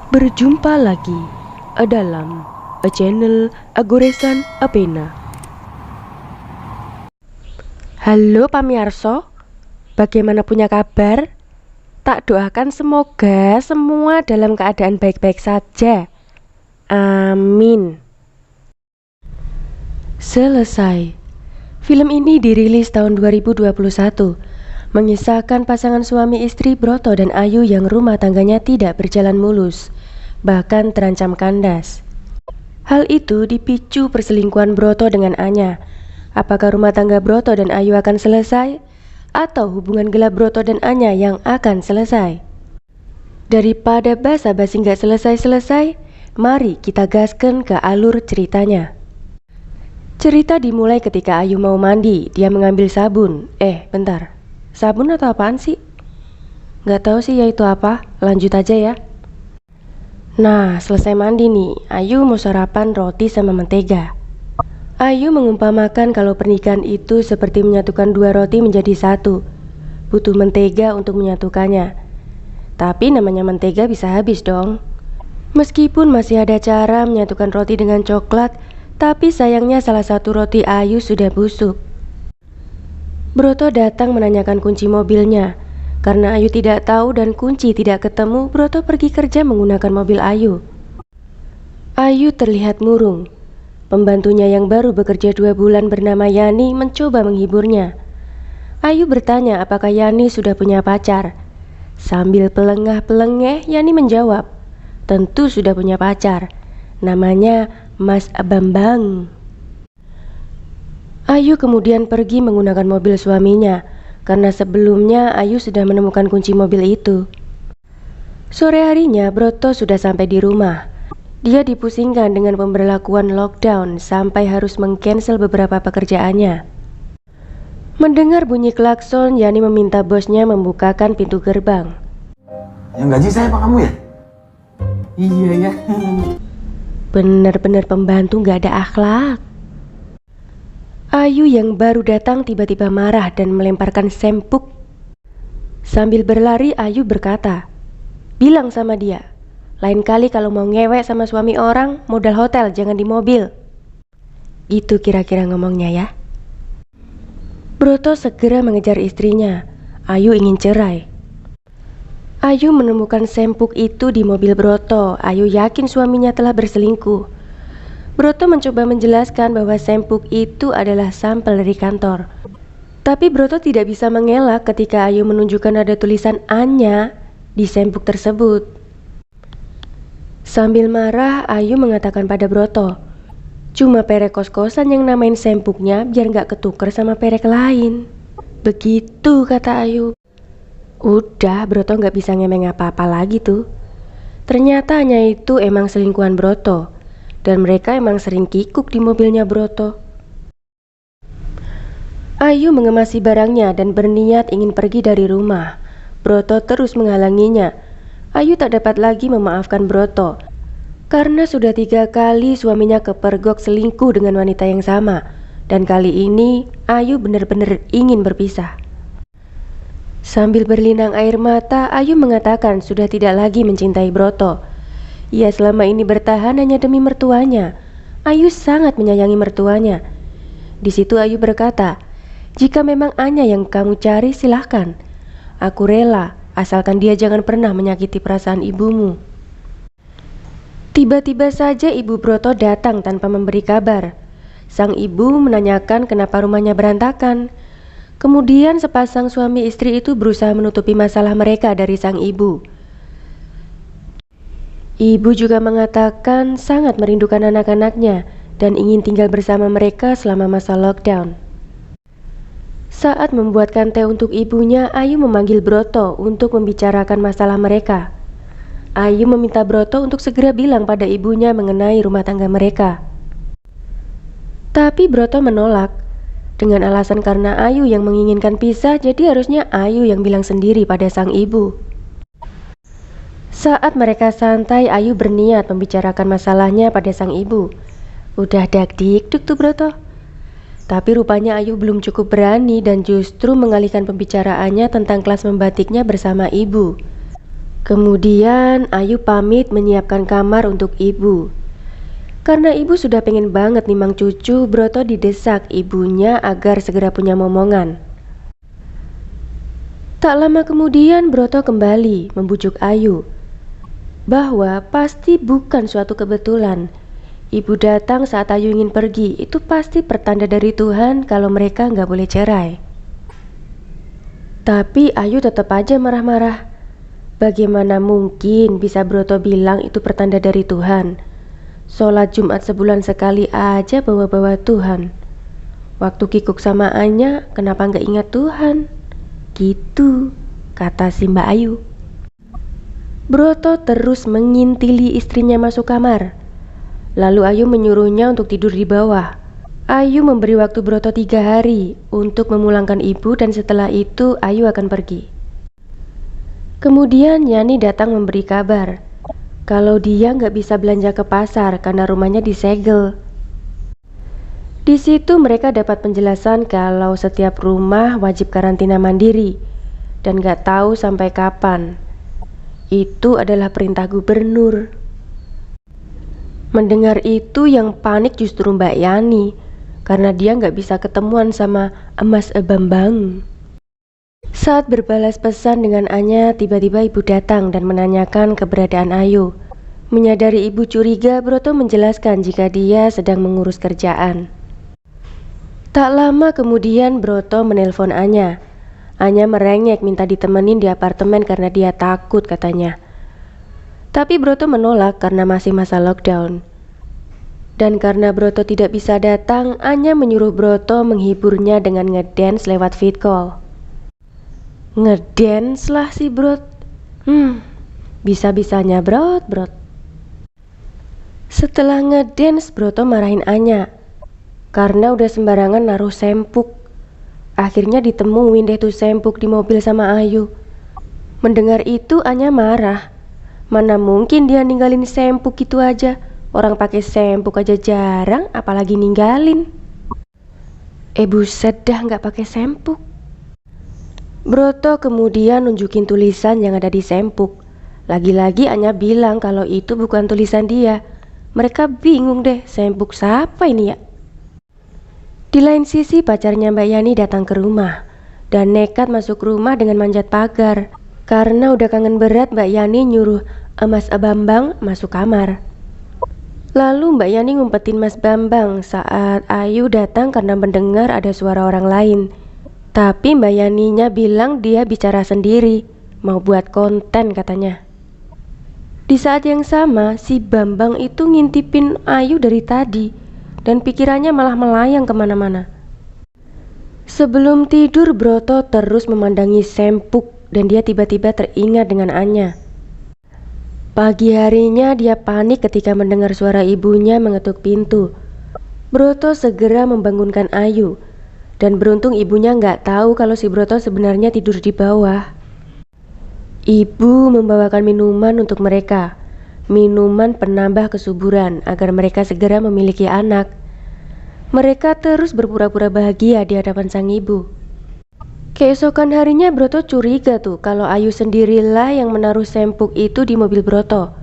Berjumpa lagi dalam channel Goresan Apena. Halo pamirsa, bagaimana punya kabar? Tak doakan semoga semua dalam keadaan baik-baik saja. Amin. Selesai. Film ini dirilis tahun 2021, mengisahkan pasangan suami istri Broto dan Ayu yang rumah tangganya tidak berjalan mulus, bahkan terancam kandas. Hal itu dipicu perselingkuhan Broto dengan Anya. Apakah rumah tangga Broto dan Ayu akan selesai? Atau hubungan gelap Broto dan Anya yang akan selesai? Daripada basa-basi gak selesai-selesai, mari kita gaskan ke alur ceritanya. Cerita dimulai ketika Ayu mau mandi. Dia mengambil sabun. Bentar, sabun atau apaan sih? Gak tahu sih ya itu apa. Lanjut aja ya. Nah, selesai mandi nih, Ayu mau sarapan roti sama mentega. Ayu mengumpamakan kalau pernikahan itu seperti menyatukan dua roti menjadi satu. Butuh mentega untuk menyatukannya. Tapi namanya mentega bisa habis dong. Meskipun masih ada cara menyatukan roti dengan coklat, tapi sayangnya salah satu roti Ayu sudah busuk. Broto datang menanyakan kunci mobilnya. Karena Ayu tidak tahu dan kunci tidak ketemu, Broto pergi kerja menggunakan mobil Ayu. Ayu terlihat murung. Pembantunya yang baru bekerja 2 bulan bernama Yani mencoba menghiburnya. Ayu bertanya apakah Yani sudah punya pacar. Sambil pelengah-pelengeh, Yani menjawab, tentu sudah punya pacar. Namanya Mas Bambang. Ayu kemudian pergi menggunakan mobil suaminya, karena sebelumnya Ayu sudah menemukan kunci mobil itu. Sore harinya Broto sudah sampai di rumah. Dia dipusingkan dengan pemberlakuan lockdown sampai harus meng-cancel beberapa pekerjaannya. Mendengar bunyi klakson, Yani meminta bosnya membukakan pintu gerbang. Yang gaji saya apa kamu ya? Iya ya. Bener-bener pembantu gak ada akhlak. Ayu yang baru datang tiba-tiba marah dan melemparkan sempuk. Sambil berlari Ayu berkata, bilang sama dia, lain kali kalau mau ngewek sama suami orang, modal hotel jangan di mobil. Itu kira-kira ngomongnya ya. Broto segera mengejar istrinya. Ayu ingin cerai. Ayu menemukan sempuk itu di mobil Broto. Ayu yakin suaminya telah berselingkuh. Broto mencoba menjelaskan bahwa sempuk itu adalah sampel dari kantor. Tapi Broto tidak bisa mengelak ketika Ayu menunjukkan ada tulisan Anya di sempuk tersebut. Sambil marah, Ayu mengatakan pada Broto, cuma perek kos-kosan yang namain sempuknya biar gak ketuker sama perek lain. Begitu kata Ayu. Udah, Broto gak bisa ngemeng apa-apa lagi tuh. Ternyata Anya itu emang selingkuhan Broto. Dan mereka emang sering kikuk di mobilnya Broto. Ayu mengemasi barangnya dan berniat ingin pergi dari rumah. Broto terus menghalanginya. Ayu tak dapat lagi memaafkan Broto. Karena sudah 3 kali suaminya kepergok selingkuh dengan wanita yang sama. Dan kali ini Ayu benar-benar ingin berpisah. Sambil berlinang air mata, Ayu mengatakan sudah tidak lagi mencintai Broto. Ia selama ini bertahan hanya demi mertuanya. Ayu sangat menyayangi mertuanya. Di situ Ayu berkata, jika memang Anya yang kamu cari silahkan. Aku rela, asalkan dia jangan pernah menyakiti perasaan ibumu. Tiba-tiba saja ibu Broto datang tanpa memberi kabar. Sang ibu menanyakan kenapa rumahnya berantakan. Kemudian sepasang suami istri itu berusaha menutupi masalah mereka dari sang ibu. Ibu juga mengatakan sangat merindukan anak-anaknya dan ingin tinggal bersama mereka selama masa lockdown. Saat membuatkan teh untuk ibunya, Ayu memanggil Broto untuk membicarakan masalah mereka. Ayu meminta Broto untuk segera bilang pada ibunya mengenai rumah tangga mereka. Tapi Broto menolak. Dengan alasan karena Ayu yang menginginkan pisah, jadi harusnya Ayu yang bilang sendiri pada sang ibu. Saat mereka santai, Ayu berniat membicarakan masalahnya pada sang ibu. Udah dak-dikduk tuh Broto. Tapi rupanya Ayu belum cukup berani dan justru mengalihkan pembicaraannya tentang kelas membatiknya bersama ibu. Kemudian Ayu pamit menyiapkan kamar untuk ibu. Karena ibu sudah pengen banget nimang cucu, Broto didesak ibunya agar segera punya momongan. Tak lama kemudian Broto kembali membujuk Ayu bahwa pasti bukan suatu kebetulan. Ibu datang saat Ayu ingin pergi, itu pasti pertanda dari Tuhan kalau mereka nggak boleh cerai. Tapi Ayu tetap aja marah-marah. Bagaimana mungkin bisa Broto bilang itu pertanda dari Tuhan? Sholat Jumat sebulan sekali aja bawa-bawa Tuhan. Waktu kikuk sama Anya, kenapa nggak ingat Tuhan? Gitu, kata si Mbak Ayu. Broto terus mengintili istrinya masuk kamar. Lalu Ayu menyuruhnya untuk tidur di bawah. Ayu memberi waktu Broto 3 hari untuk memulangkan ibu dan setelah itu Ayu akan pergi. Kemudian Yani datang memberi kabar kalau dia nggak bisa belanja ke pasar karena rumahnya disegel. Di situ mereka dapat penjelasan kalau setiap rumah wajib karantina mandiri dan nggak tahu sampai kapan. Itu adalah perintah gubernur. Mendengar itu yang panik justru Mbak Yani karena dia nggak bisa ketemuan sama Mas Bambang. Saat berbalas pesan dengan Anya, tiba-tiba ibu datang dan menanyakan keberadaan Ayu. Menyadari ibu curiga, Broto menjelaskan jika dia sedang mengurus kerjaan. Tak lama kemudian Broto menelpon Anya. Anya merengek minta ditemenin di apartemen karena dia takut katanya. Tapi Broto menolak karena masih masa lockdown. Dan karena Broto tidak bisa datang, Anya menyuruh Broto menghiburnya dengan ngedance lewat vid call. Ngedance lah si Brot. Bisa-bisanya Brot. Setelah ngedance, Broto marahin Anya karena udah sembarangan naruh sempuk. Akhirnya ditemuin deh tuh sempuk di mobil sama Ayu. Mendengar itu Anya marah. Mana mungkin dia ninggalin sempuk gitu aja. Orang pakai sempuk aja jarang, apalagi ninggalin. Buset dah nggak pakai sempuk. Broto kemudian nunjukin tulisan yang ada di sempuk. Lagi-lagi Anya bilang kalau itu bukan tulisan dia. Mereka bingung deh, sempuk siapa ini ya? Di lain sisi pacarnya Mbak Yani datang ke rumah dan nekat masuk rumah dengan manjat pagar. Karena udah kangen berat, Mbak Yani nyuruh Mas Bambang masuk kamar. Lalu Mbak Yani ngumpetin Mas Bambang saat Ayu datang karena mendengar ada suara orang lain. Tapi Mbak Yaninya bilang dia bicara sendiri, mau buat konten katanya. Di saat yang sama, si Bambang itu ngintipin Ayu dari tadi dan pikirannya malah melayang kemana-mana. Sebelum tidur, Broto terus memandangi sempuk dan dia tiba-tiba teringat dengan Anya. Pagi harinya dia panik ketika mendengar suara ibunya mengetuk pintu. Broto segera membangunkan Ayu. Dan beruntung ibunya nggak tahu kalau si Broto sebenarnya tidur di bawah. Ibu membawakan minuman untuk mereka. Minuman penambah kesuburan agar mereka segera memiliki anak. Mereka terus berpura-pura bahagia di hadapan sang ibu. Keesokan harinya Broto curiga tuh kalau Ayu sendirilah yang menaruh sempuk itu di mobil Broto.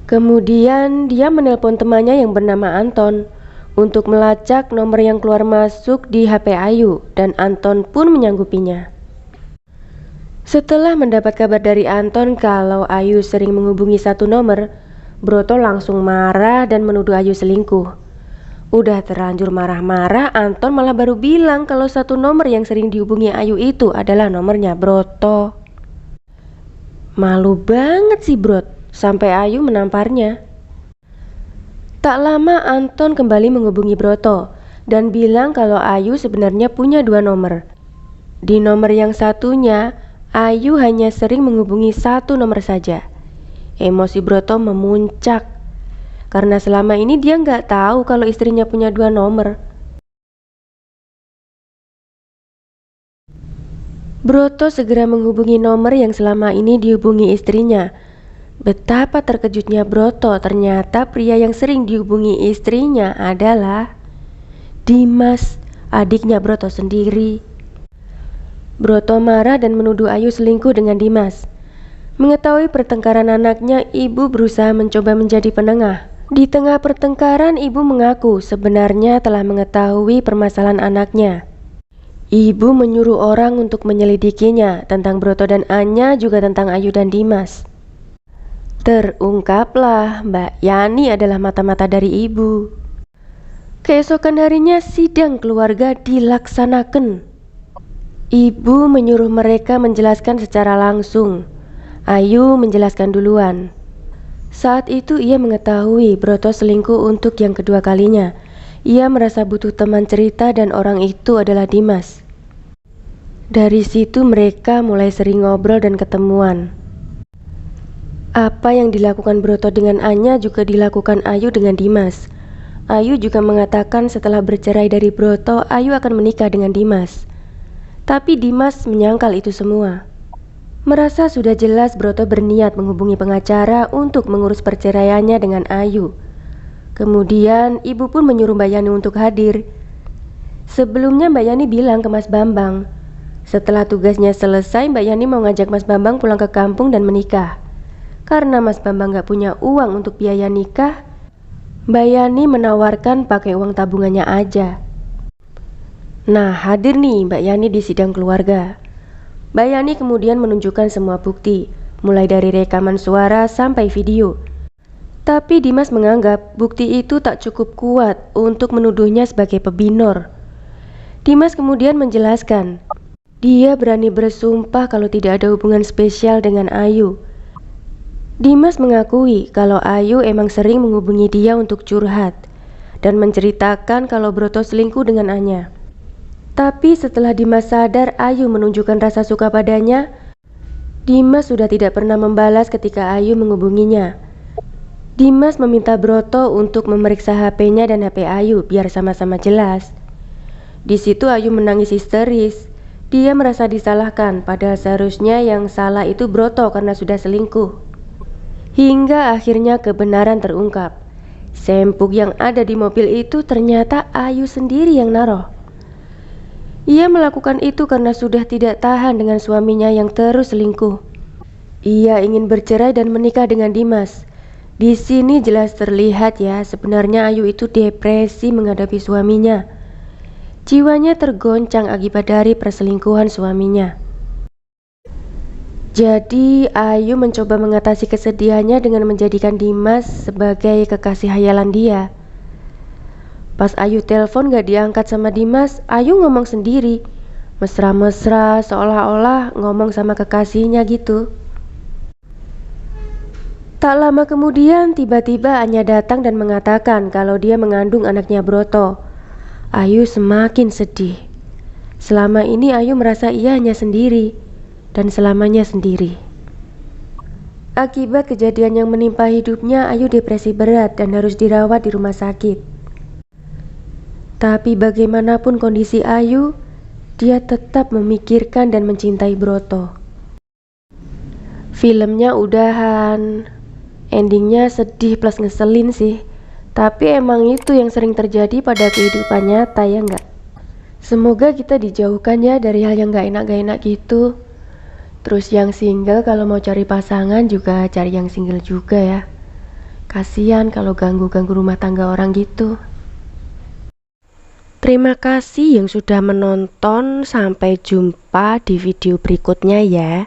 Kemudian dia menelpon temannya yang bernama Anton untuk melacak nomor yang keluar masuk di HP Ayu dan Anton pun menyanggupinya. Setelah mendapat kabar dari Anton kalau Ayu sering menghubungi satu nomor, Broto langsung marah dan menuduh Ayu selingkuh. Udah terlanjur marah-marah, Anton malah baru bilang kalau satu nomor yang sering dihubungi Ayu itu adalah nomornya Broto. Malu banget sih Brot, sampai Ayu menamparnya. Tak lama Anton kembali menghubungi Broto dan bilang kalau Ayu sebenarnya punya 2 nomor. Di nomor yang satunya, Ayu hanya sering menghubungi 1 nomor saja. Emosi Broto memuncak karena selama ini dia nggak tahu kalau istrinya punya 2 nomor. Broto segera menghubungi nomor yang selama ini dihubungi istrinya. Betapa terkejutnya Broto, ternyata pria yang sering dihubungi istrinya adalah Dimas, adiknya Broto sendiri. Broto marah dan menuduh Ayu selingkuh dengan Dimas. Mengetahui pertengkaran anaknya, ibu berusaha mencoba menjadi penengah. Di tengah pertengkaran, ibu mengaku sebenarnya telah mengetahui permasalahan anaknya. Ibu menyuruh orang untuk menyelidikinya tentang Broto dan Anya, juga tentang Ayu dan Dimas. Terungkaplah Mbak Yani adalah mata-mata dari ibu. Keesokan harinya sidang keluarga dilaksanakan. Ibu menyuruh mereka menjelaskan secara langsung. Ayu menjelaskan duluan. Saat itu ia mengetahui Broto selingkuh untuk yang kedua kalinya. Ia merasa butuh teman cerita dan orang itu adalah Dimas. Dari situ mereka mulai sering ngobrol dan ketemuan. Apa yang dilakukan Broto dengan Anya juga dilakukan Ayu dengan Dimas. Ayu juga mengatakan setelah bercerai dari Broto, Ayu akan menikah dengan Dimas. Tapi Dimas menyangkal itu semua. Merasa sudah jelas Broto berniat menghubungi pengacara untuk mengurus perceraiannya dengan Ayu. Kemudian ibu pun menyuruh Mbak Yani untuk hadir. Sebelumnya Mbak Yani bilang ke Mas Bambang, setelah tugasnya selesai Mbak Yani mau ngajak Mas Bambang pulang ke kampung dan menikah. Karena Mas Bambang gak punya uang untuk biaya nikah, Mbak Yani menawarkan pakai uang tabungannya aja. Nah, hadir nih Mbak Yani di sidang keluarga. Mbak Yani kemudian menunjukkan semua bukti, mulai dari rekaman suara sampai video. Tapi Dimas menganggap bukti itu tak cukup kuat untuk menuduhnya sebagai pebinor. Dimas kemudian menjelaskan, dia berani bersumpah kalau tidak ada hubungan spesial dengan Ayu. Dimas mengakui kalau Ayu emang sering menghubungi dia untuk curhat dan menceritakan kalau Broto selingkuh dengan Anya. Tapi setelah Dimas sadar Ayu menunjukkan rasa suka padanya, Dimas sudah tidak pernah membalas ketika Ayu menghubunginya. Dimas meminta Broto untuk memeriksa HP-nya dan HP Ayu biar sama-sama jelas. Di situ Ayu menangis histeris. Dia merasa disalahkan, padahal seharusnya yang salah itu Broto karena sudah selingkuh. Hingga akhirnya kebenaran terungkap. Sempuk yang ada di mobil itu ternyata Ayu sendiri yang naruh. Ia melakukan itu karena sudah tidak tahan dengan suaminya yang terus selingkuh. Ia ingin bercerai dan menikah dengan Dimas. Di sini jelas terlihat ya, sebenarnya Ayu itu depresi menghadapi suaminya. Jiwanya tergoncang akibat dari perselingkuhan suaminya. Jadi Ayu mencoba mengatasi kesedihannya dengan menjadikan Dimas sebagai kekasih hayalan dia. Pas Ayu telepon gak diangkat sama Dimas, Ayu ngomong sendiri, mesra-mesra seolah-olah ngomong sama kekasihnya gitu. Tak lama kemudian tiba-tiba Anya datang dan mengatakan kalau dia mengandung anaknya Broto. Ayu semakin sedih. Selama ini Ayu merasa ia hanya sendiri dan selamanya sendiri. Akibat kejadian yang menimpa hidupnya, Ayu depresi berat dan harus dirawat di rumah sakit. Tapi bagaimanapun kondisi Ayu, dia tetap memikirkan dan mencintai Broto. Filmnya udahan. Endingnya sedih plus ngeselin sih. Tapi emang itu yang sering terjadi pada kehidupan nyata, ya enggak? Semoga kita dijauhkan ya dari hal yang gak enak gitu. Terus yang single kalau mau cari pasangan juga cari yang single juga ya. Kasian kalau ganggu-ganggu rumah tangga orang gitu. Terima kasih yang sudah menonton. Sampai jumpa di video berikutnya ya.